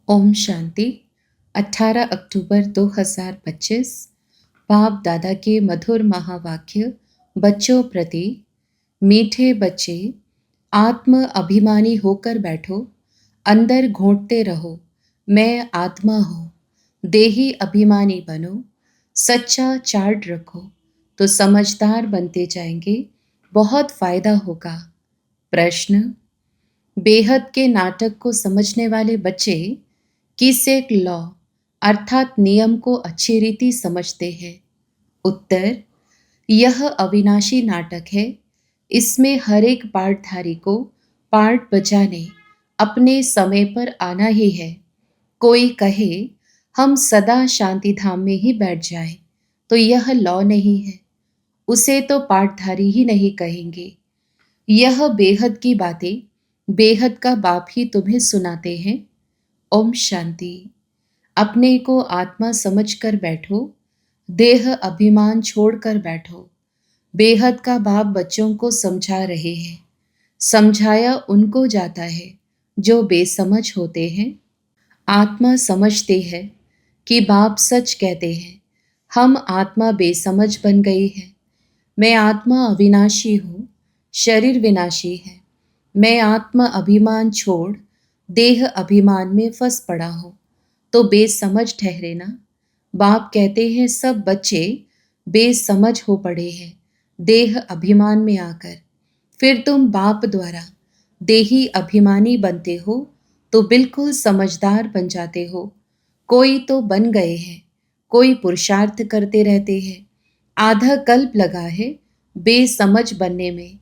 ओम शांति। 18 अक्टूबर 2025। बाप दादा के मधुर महावाक्य बच्चों प्रति। मीठे बच्चे, आत्म अभिमानी होकर बैठो, अंदर घोंटते रहो, मैं आत्मा हूँ। देही अभिमानी बनो, सच्चा चार्ट रखो, तो समझदार बनते जाएंगे, बहुत फायदा होगा। प्रश्न। बेहद के नाटक को समझने वाले बच्चे किस एक लॉ अर्थात नियम को अच्छी रीति समझते हैं? उत्तर। यह अविनाशी नाटक है। इसमें हर एक पार्टधारी को पार्ट बजाने अपने समय पर आना ही है। कोई कहे हम सदा शांति धाम में ही बैठ जाएं, तो यह लॉ नहीं है। उसे तो पार्टधारी ही नहीं कहेंगे। यह बेहद की बातें बेहद का बाप ही तुम्हें सुनाते हैं। ओम शांति। अपने को आत्मा समझकर बैठो, देह अभिमान छोड़कर बैठो। बेहद का बाप बच्चों को समझा रहे हैं। समझाया उनको जाता है जो बेसमझ होते हैं। आत्मा समझते हैं कि बाप सच कहते हैं। हम आत्मा बेसमझ बन गई है। मैं आत्मा अविनाशी हूँ, शरीर विनाशी है। मैं आत्मा अभिमान छोड़ देह अभिमान में फंस पड़ा हूँ, तो बेसमझ ठहरे ना। बाप कहते हैं सब बच्चे बेसमझ हो पड़े हैं देह अभिमान में आकर। फिर तुम बाप द्वारा देही अभिमानी बनते हो तो बिल्कुल समझदार बन जाते हो। कोई तो बन गए हैं, कोई पुरुषार्थ करते रहते हैं। आधा कल्प लगा है बेसमझ बनने में।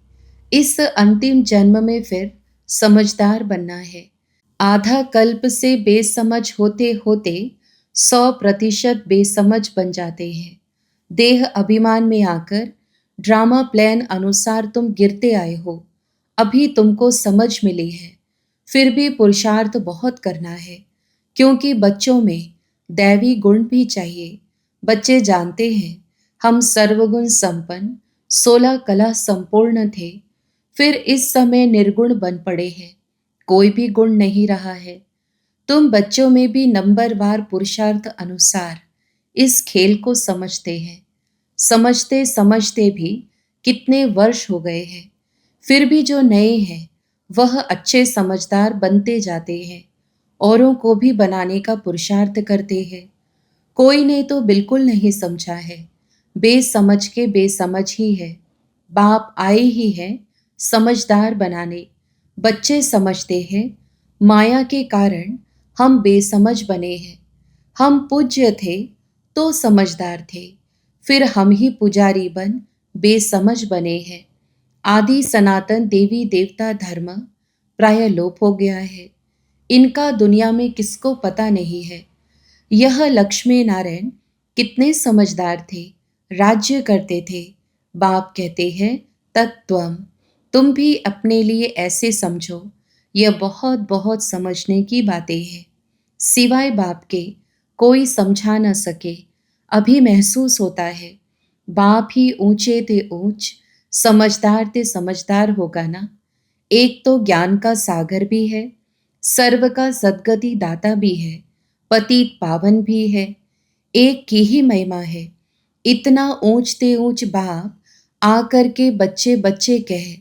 इस अंतिम जन्म में फिर समझदार बनना है। आधा कल्प से बेसमझ होते होते 100% बेसमझ बन जाते हैं। देह अभिमान में आकर ड्रामा प्लान अनुसार तुम गिरते आए हो। अभी तुमको समझ मिली है, फिर भी पुरुषार्थ बहुत करना है, क्योंकि बच्चों में दैवी गुण भी चाहिए। बच्चे जानते हैं हम सर्वगुण संपन्न 16 कला संपूर्ण थे, फिर इस समय निर्गुण बन पड़े हैं, कोई भी गुण नहीं रहा है। तुम बच्चों में भी नंबरवार पुरुषार्थ अनुसार इस खेल को समझते हैं। समझते समझते भी कितने वर्ष हो गए हैं, फिर भी जो नए हैं वह अच्छे समझदार बनते जाते हैं, औरों को भी बनाने का पुरुषार्थ करते हैं। कोई ने तो बिल्कुल नहीं समझा है, बेसमझ के बेसमझ ही है। बाप आए ही हैं समझदार बनाने। बच्चे समझते हैं माया के कारण हम बेसमझ बने हैं। हम पूज्य थे तो समझदार थे, फिर हम ही पुजारी बन बेसमझ बने हैं। आदि सनातन देवी देवता धर्म प्राय लोप हो गया है। इनका दुनिया में किसको पता नहीं है। यह लक्ष्मी नारायण कितने समझदार थे, राज्य करते थे। बाप कहते हैं तत्त्वम। तुम भी अपने लिए ऐसे समझो। यह बहुत बहुत समझने की बातें हैं। सिवाय बाप के कोई समझा न सके। अभी महसूस होता है बाप ही ऊंचे थे ऊंच, समझदार थे समझदार होगा ना। एक तो ज्ञान का सागर भी है, सर्व का सद्गति दाता भी है, पतित पावन भी है। एक की ही महिमा है। इतना ऊंचते ऊंच बाप आकर के बच्चे बच्चे कहे,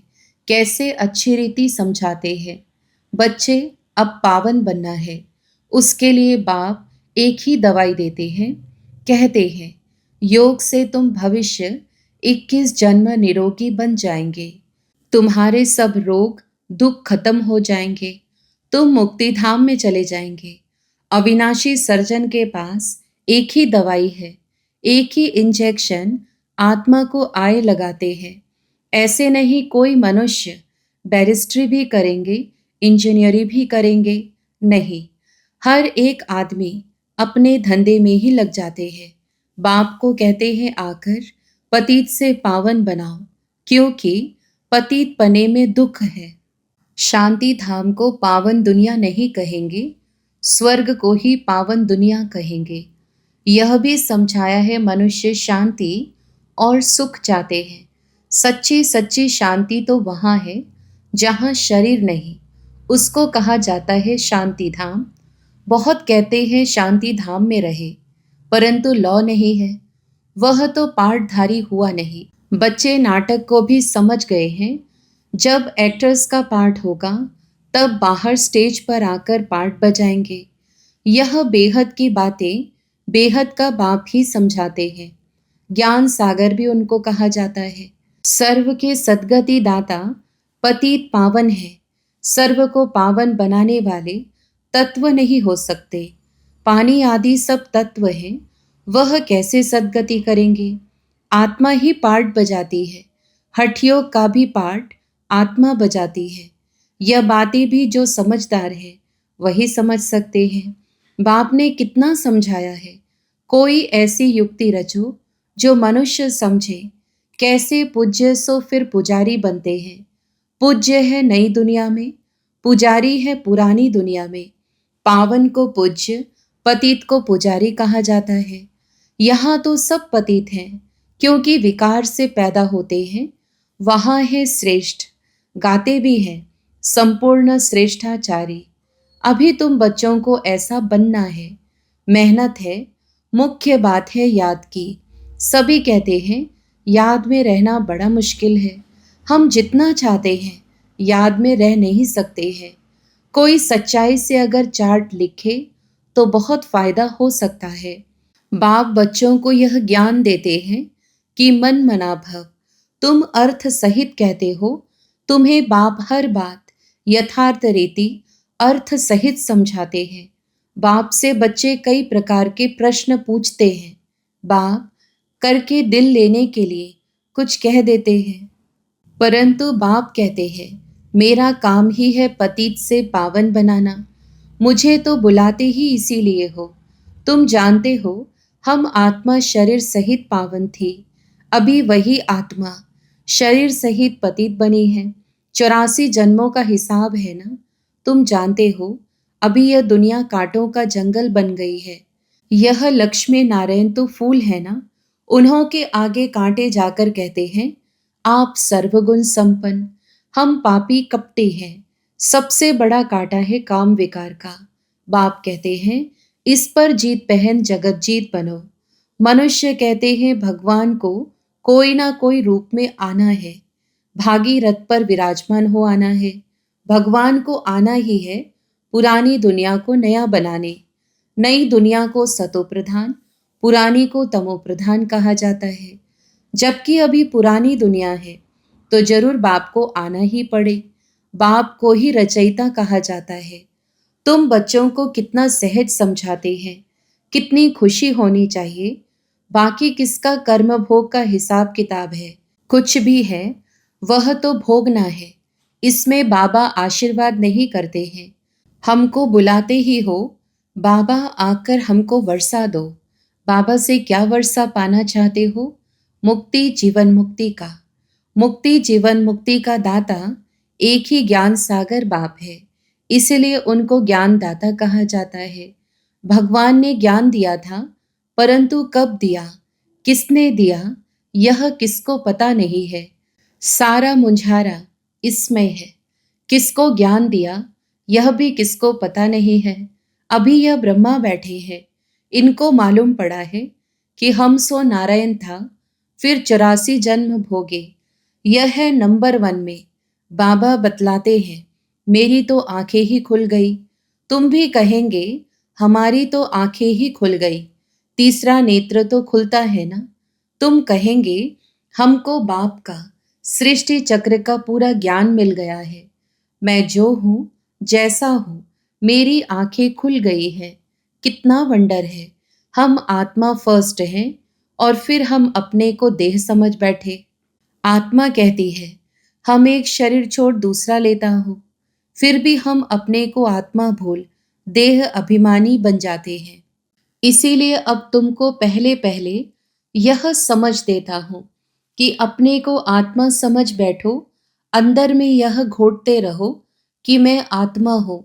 कैसे अच्छी रीति समझाते हैं। बच्चे अब पावन बनना है, उसके लिए बाप एक ही दवाई देते हैं। कहते हैं योग से तुम भविष्य 21 जन्म निरोगी बन जाएंगे। तुम्हारे सब रोग दुख खत्म हो जाएंगे। तुम मुक्ति धाम में चले जाएंगे। अविनाशी सर्जन के पास एक ही दवाई है, एक ही इंजेक्शन आत्मा को आए लगाते हैं। ऐसे नहीं कोई मनुष्य बैरिस्ट्री भी करेंगे, इंजीनियरी भी करेंगे, नहीं। हर एक आदमी अपने धंधे में ही लग जाते हैं। बाप को कहते हैं आकर पतित से पावन बनाओ, क्योंकि पतित पने में दुख है। शांति धाम को पावन दुनिया नहीं कहेंगे, स्वर्ग को ही पावन दुनिया कहेंगे। यह भी समझाया है मनुष्य शांति और सुख चाहते हैं। सच्ची सच्ची शांति तो वहाँ है जहाँ शरीर नहीं, उसको कहा जाता है शांति धाम। बहुत कहते हैं शांति धाम में रहे, परंतु लौ नहीं है, वह तो पाठधारी हुआ नहीं। बच्चे नाटक को भी समझ गए हैं। जब एक्टर्स का पाठ होगा, तब बाहर स्टेज पर आकर पाठ बजाएंगे। यह बेहद की बातें बेहद का बाप ही समझाते हैं। ज्ञान सागर भी उनको कहा जाता है। सर्व के सद्गति दाता पतित पावन है। सर्व को पावन बनाने वाले तत्व नहीं हो सकते। पानी आदि सब तत्व हैं, वह कैसे सद्गति करेंगे? आत्मा ही पाठ बजाती है। हठ योग का भी पाठ आत्मा बजाती है। यह बातें भी जो समझदार है वही समझ सकते हैं। बाप ने कितना समझाया है। कोई ऐसी युक्ति रचो जो मनुष्य समझे। कैसे पूज्य सो फिर पुजारी बनते हैं। पूज्य है नई दुनिया में, पुजारी है पुरानी दुनिया में। पावन को पूज्य, पतित को पुजारी कहा जाता है। यहाँ तो सब पतित हैं, क्योंकि विकार से पैदा होते हैं। वहाँ है श्रेष्ठ, गाते भी हैं संपूर्ण श्रेष्ठाचारी। अभी तुम बच्चों को ऐसा बनना है। मेहनत है, मुख्य बात है याद की। सभी कहते हैं याद में रहना बड़ा मुश्किल है। हम जितना चाहते हैं याद में रह नहीं सकते हैं। कोई सच्चाई से अगर चार्ट लिखे तो बहुत फायदा हो सकता है। बाप बच्चों को यह ज्ञान देते हैं कि मन मना भव। तुम अर्थ सहित कहते हो। तुम्हें बाप हर बात यथार्थ रीति अर्थ सहित समझाते हैं। बाप से बच्चे कई प्रकार के प्रश्न पूछते हैं। बाप करके दिल लेने के लिए कुछ कह देते हैं, परंतु बाप कहते हैं मेरा काम ही है पतित से पावन बनाना। मुझे तो बुलाते ही इसीलिए हो। तुम जानते हो हम आत्मा शरीर सहित पावन थी। अभी वही आत्मा शरीर सहित पतित बनी है। 84 जन्मों का हिसाब है ना। तुम जानते हो अभी यह दुनिया कांटों का जंगल बन गई है। यह लक्ष्मी नारायण तो फूल है ना। उन्हों के आगे कांटे जाकर कहते हैं आप सर्वगुण संपन्न, हम पापी कपटी हैं। सबसे बड़ा कांटा है काम विकार का। बाप कहते हैं इस पर जीत पहन जगत जीत बनो। मनुष्य कहते हैं भगवान को कोई ना कोई रूप में आना है। भागी रथ पर विराजमान हो आना है। भगवान को आना ही है पुरानी दुनिया को नया बनाने। नई दुनिया को सतो प्रधान, पुरानी को तमो प्रधान कहा जाता है। जबकि अभी पुरानी दुनिया है तो जरूर बाप को आना ही पड़े। बाप को ही रचयिता कहा जाता है। तुम बच्चों को कितना सहज समझाते हैं, कितनी खुशी होनी चाहिए। बाकी किसका कर्म भोग का हिसाब किताब है? कुछ भी है वह तो भोगना है। इसमें बाबा आशीर्वाद नहीं करते हैं। हमको बुलाते ही हो बाबा आकर हमको वर्षा दो। बाबा से क्या वर्षा पाना चाहते हो? मुक्ति, जीवन मुक्ति का। मुक्ति जीवन मुक्ति का दाता एक ही ज्ञान सागर बाप है, इसलिए उनको ज्ञान दाता कहा जाता है। भगवान ने ज्ञान दिया था, परंतु कब दिया, किसने दिया, यह किसको पता नहीं है। सारा मुंझारा इसमें है। किसको ज्ञान दिया यह भी किसको पता नहीं है। अभी यह ब्रह्मा बैठे हैं, इनको मालूम पड़ा है कि हम सो नारायण था, फिर 84 जन्म भोगे। यह है नंबर 1 में। बाबा बतलाते हैं मेरी तो आंखें ही खुल गई। तुम भी कहेंगे हमारी तो आंखें ही खुल गई। तीसरा नेत्र तो खुलता है ना। तुम कहेंगे हमको बाप का सृष्टि चक्र का पूरा ज्ञान मिल गया है। मैं जो हूँ जैसा हूँ, मेरी आंखें खुल गई है। कितना वंडर है। हम आत्मा फर्स्ट हैं और फिर हम अपने को देह समझ बैठे। आत्मा कहती है हम एक शरीर छोड़ दूसरा लेता हूँ, फिर भी हम अपने को आत्मा भूल देह अभिमानी बन जाते हैं। इसीलिए अब तुमको पहले पहले यह समझ देता हूँ कि अपने को आत्मा समझ बैठो। अंदर में यह घोटते रहो कि मैं आत्मा हूँ।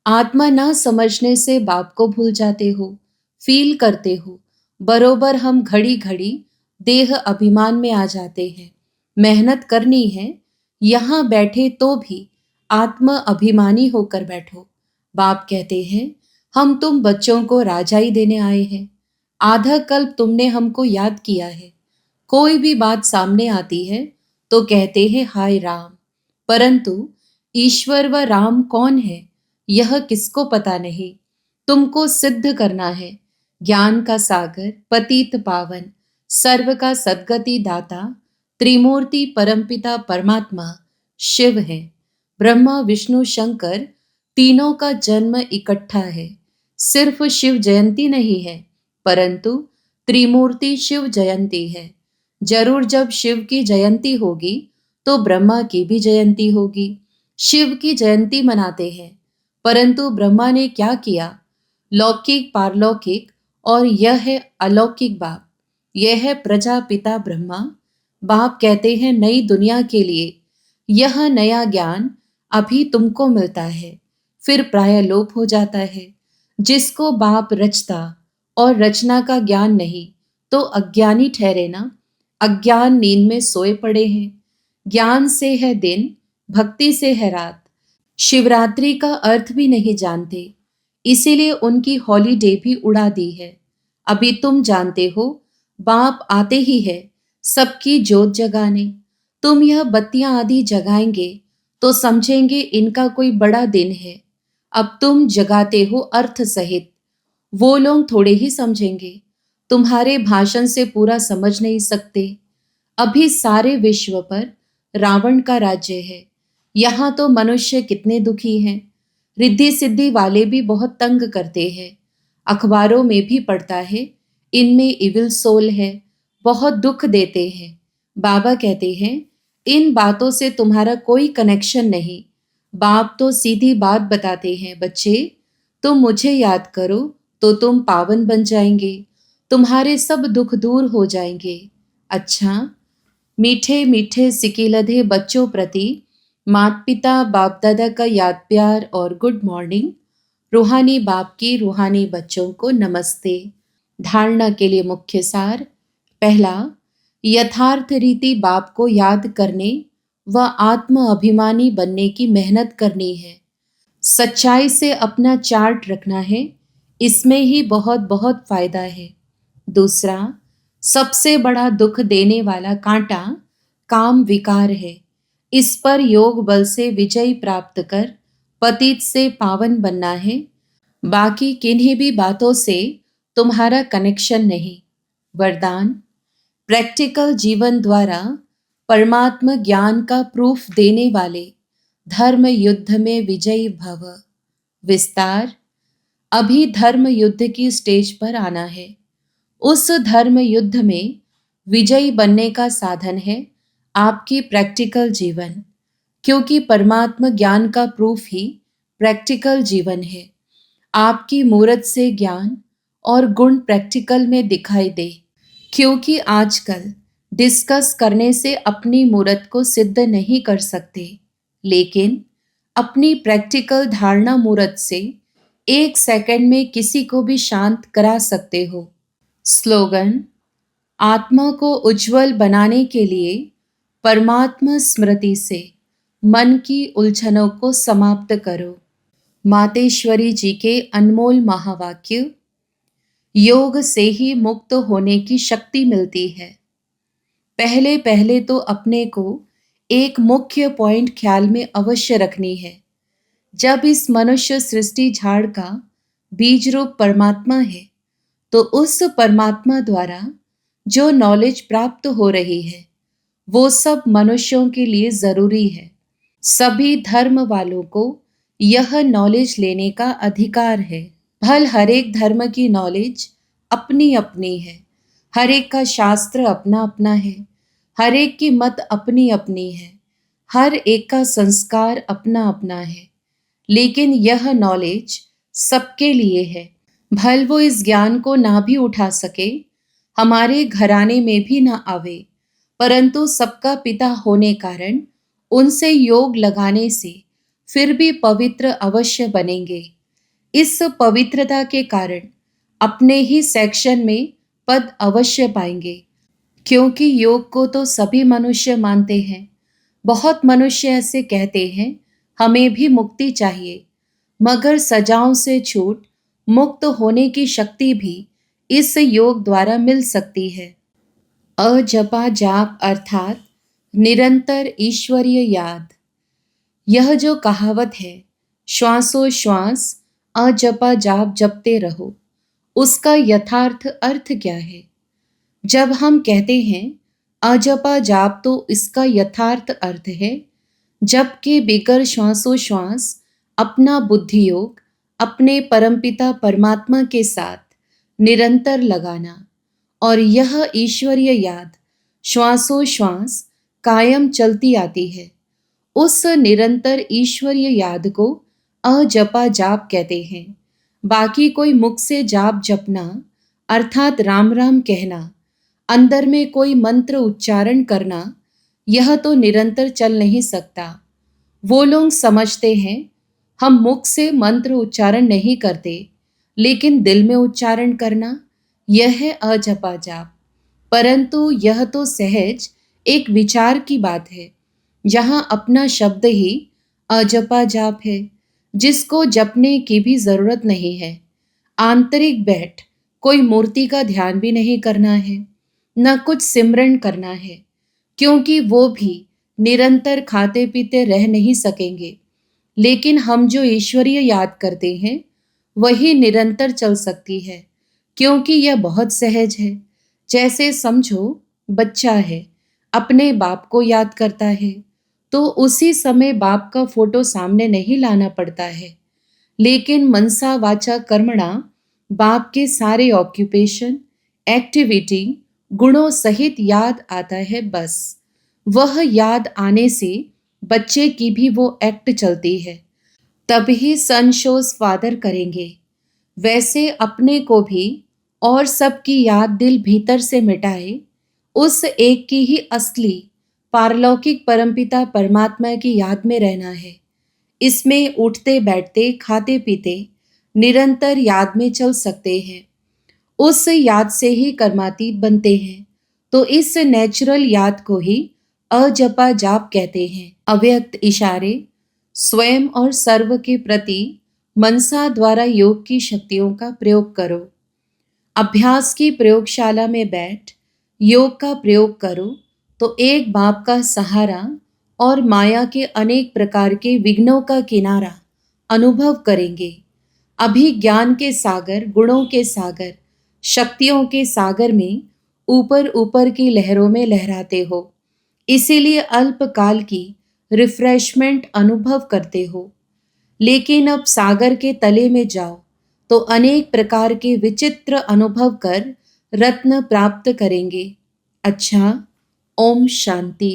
आत्मा ना समझने से बाप को भूल जाते हो, फील करते हो। बरोबर हम घड़ी घड़ी देह अभिमान में आ जाते हैं। मेहनत करनी है, यहाँ बैठे तो भी आत्मा अभिमानी होकर बैठो। बाप कहते हैं हम तुम बच्चों को राजाई देने आए हैं। आधा कल्प तुमने हमको याद किया है। कोई भी बात सामने आती है तो कहते हैं हाय राम, परंतु ईश्वर व राम कौन है यह किसको पता नहीं। तुमको सिद्ध करना है। ज्ञान का सागर, पतित पावन, सर्व का सद्गति दाता, त्रिमूर्ति परमपिता परमात्मा शिव है। ब्रह्मा विष्णु शंकर तीनों का जन्म इकट्ठा है। सिर्फ शिव जयंती नहीं है, परंतु त्रिमूर्ति शिव जयंती है। जरूर जब शिव की जयंती होगी तो ब्रह्मा की भी जयंती होगी। शिव की जयंती मनाते हैं, परंतु ब्रह्मा ने क्या किया? लौकिक, पारलौकिक और यह है अलौकिक बाप। यह है प्रजापिता ब्रह्मा। बाप कहते हैं नई दुनिया के लिए यह नया ज्ञान अभी तुमको मिलता है, फिर प्राय लोप हो जाता है। जिसको बाप रचता और रचना का ज्ञान नहीं तो अज्ञानी ठहरे ना। अज्ञान नींद में सोए पड़े हैं। ज्ञान से है दिन, भक्ति से है रात। शिवरात्रि का अर्थ भी नहीं जानते, इसीलिए उनकी हॉलीडे भी उड़ा दी है। अभी तुम जानते हो, बाप आते ही है सबकी जोत जगाने। तुम यह बत्तियां आदि जगाएंगे तो समझेंगे इनका कोई बड़ा दिन है। अब तुम जगाते हो अर्थ सहित, वो लोग थोड़े ही समझेंगे। तुम्हारे भाषण से पूरा समझ नहीं सकते। अभी सारे विश्व पर रावण का राज्य है। यहाँ तो मनुष्य कितने दुखी हैं। रिद्धि सिद्धि वाले भी बहुत तंग करते हैं। अखबारों में भी पढ़ता है इनमें इविल सोल है, बहुत दुख देते हैं। बाबा कहते हैं इन बातों से तुम्हारा कोई कनेक्शन नहीं। बाप तो सीधी बात बताते हैं, बच्चे तुम मुझे याद करो तो तुम पावन बन जाएंगे, तुम्हारे सब दुख दूर हो जाएंगे। अच्छा, मीठे मीठे सिकिलधे बच्चों प्रति माता पिता बाप दादा का याद प्यार और गुड मॉर्निंग। रूहानी बाप की रूहानी बच्चों को नमस्ते। धारणा के लिए मुख्य सार। पहला, यथार्थ रीति बाप को याद करने व आत्म अभिमानी बनने की मेहनत करनी है। सच्चाई से अपना चार्ट रखना है, इसमें ही बहुत बहुत फायदा है। दूसरा, सबसे बड़ा दुख देने वाला कांटा काम विकार है। इस पर योग बल से विजय प्राप्त कर पतित से पावन बनना है। बाकी किन्हीं भी बातों से तुम्हारा कनेक्शन नहीं। वरदान, प्रैक्टिकल जीवन द्वारा परमात्मा ज्ञान का प्रूफ देने वाले धर्म युद्ध में विजयी भव। विस्तार, अभी धर्म युद्ध की स्टेज पर आना है। उस धर्म युद्ध में विजयी बनने का साधन है आपकी प्रैक्टिकल जीवन, क्योंकि परमात्मा ज्ञान का प्रूफ ही प्रैक्टिकल जीवन है। आपकी मूरत से ज्ञान और गुण प्रैक्टिकल में दिखाई दे, क्योंकि आजकल डिस्कस करने से अपनी मूरत को सिद्ध नहीं कर सकते, लेकिन अपनी प्रैक्टिकल धारणा मूरत से 1 सेकंड में किसी को भी शांत करा सकते हो। स्लोगन, आत्मा को उज्जवल बनाने के लिए परमात्मा स्मृति से मन की उलझनों को समाप्त करो। मातेश्वरी जी के अनमोल महावाक्य। योग से ही मुक्त होने की शक्ति मिलती है। पहले पहले तो अपने को एक मुख्य पॉइंट ख्याल में अवश्य रखनी है। जब इस मनुष्य सृष्टि झाड़ का बीज रूप परमात्मा है, तो उस परमात्मा द्वारा जो नॉलेज प्राप्त हो रही है वो सब मनुष्यों के लिए जरूरी है। सभी धर्म वालों को यह नॉलेज लेने का अधिकार है। भल हर एक धर्म की नॉलेज अपनी अपनी है, हर एक का शास्त्र अपना अपना है, हर एक की मत अपनी अपनी है, हर एक का संस्कार अपना अपना है, लेकिन यह नॉलेज सबके लिए है। भल वो इस ज्ञान को ना भी उठा सके, हमारे घराने में भी ना आवे, परंतु सबका पिता होने कारण उनसे योग लगाने से फिर भी पवित्र अवश्य बनेंगे। इस पवित्रता के कारण अपने ही सेक्शन में पद अवश्य पाएंगे, क्योंकि योग को तो सभी मनुष्य मानते हैं। बहुत मनुष्य ऐसे कहते हैं हमें भी मुक्ति चाहिए, मगर सजाओं से छूट मुक्त होने की शक्ति भी इस योग द्वारा मिल सकती है। अजपा जाप अर्थात निरंतर ईश्वरीय याद। यह जो कहावत है, श्वासोश्वास अजपा जाप जपते रहो, उसका यथार्थ अर्थ क्या है? जब हम कहते हैं अजपा जाप, तो इसका यथार्थ अर्थ है जप के बिगर श्वासोश्वास अपना बुद्धि योग अपने परमपिता परमात्मा के साथ निरंतर लगाना, और यह ईश्वरीय याद श्वासोश्वास कायम चलती आती है। उस निरंतर ईश्वरीय याद को अजपा जाप कहते हैं। बाकी कोई मुख से जाप जपना अर्थात राम राम कहना, अंदर में कोई मंत्र उच्चारण करना, यह तो निरंतर चल नहीं सकता। वो लोग समझते हैं हम मुख से मंत्र उच्चारण नहीं करते, लेकिन दिल में उच्चारण करना, यह है अजपा जाप। परंतु यह तो सहज एक विचार की बात है, जहाँ अपना शब्द ही अजपा जाप है, जिसको जपने की भी जरूरत नहीं है। आंतरिक बैठ कोई मूर्ति का ध्यान भी नहीं करना है, न कुछ सिमरन करना है, क्योंकि वो भी निरंतर खाते पीते रह नहीं सकेंगे। लेकिन हम जो ईश्वरीय याद करते हैं, वही निरंतर चल सकती है, क्योंकि यह बहुत सहज है। जैसे समझो बच्चा है, अपने बाप को याद करता है, तो उसी समय बाप का फोटो सामने नहीं लाना पड़ता है, लेकिन मनसा वाचा कर्मणा बाप के सारे ऑक्यूपेशन, एक्टिविटी, गुणों सहित याद आता है। बस वह याद आने से बच्चे की भी वो एक्ट चलती है, तभी सन शोज फादर करेंगे। वैसे अपने को भी और सबकी याद दिल भीतर से मिटाए, उस एक की ही असली पारलौकिक परमपिता परमात्मा की याद में रहना है। इसमें उठते बैठते खाते पीते निरंतर याद में चल सकते हैं। उस याद से ही कर्मातीत बनते हैं। तो इस नेचुरल याद को ही अजपा जाप कहते हैं। अव्यक्त इशारे स्वयं और सर्व के प्रति मनसा द्वारा योग की शक्तियों का प्रयोग करो। अभ्यास की प्रयोगशाला में बैठ योग का प्रयोग करो, तो एक बाप का सहारा और माया के अनेक प्रकार के विघ्नों का किनारा अनुभव करेंगे। अभी ज्ञान के सागर, गुणों के सागर, शक्तियों के सागर में ऊपर ऊपर की लहरों में लहराते हो, इसीलिए अल्पकाल की रिफ्रेशमेंट अनुभव करते हो। लेकिन अब सागर के तले में जाओ तो अनेक प्रकार के विचित्र अनुभव कर रत्न प्राप्त करेंगे। अच्छा, ओम शांति।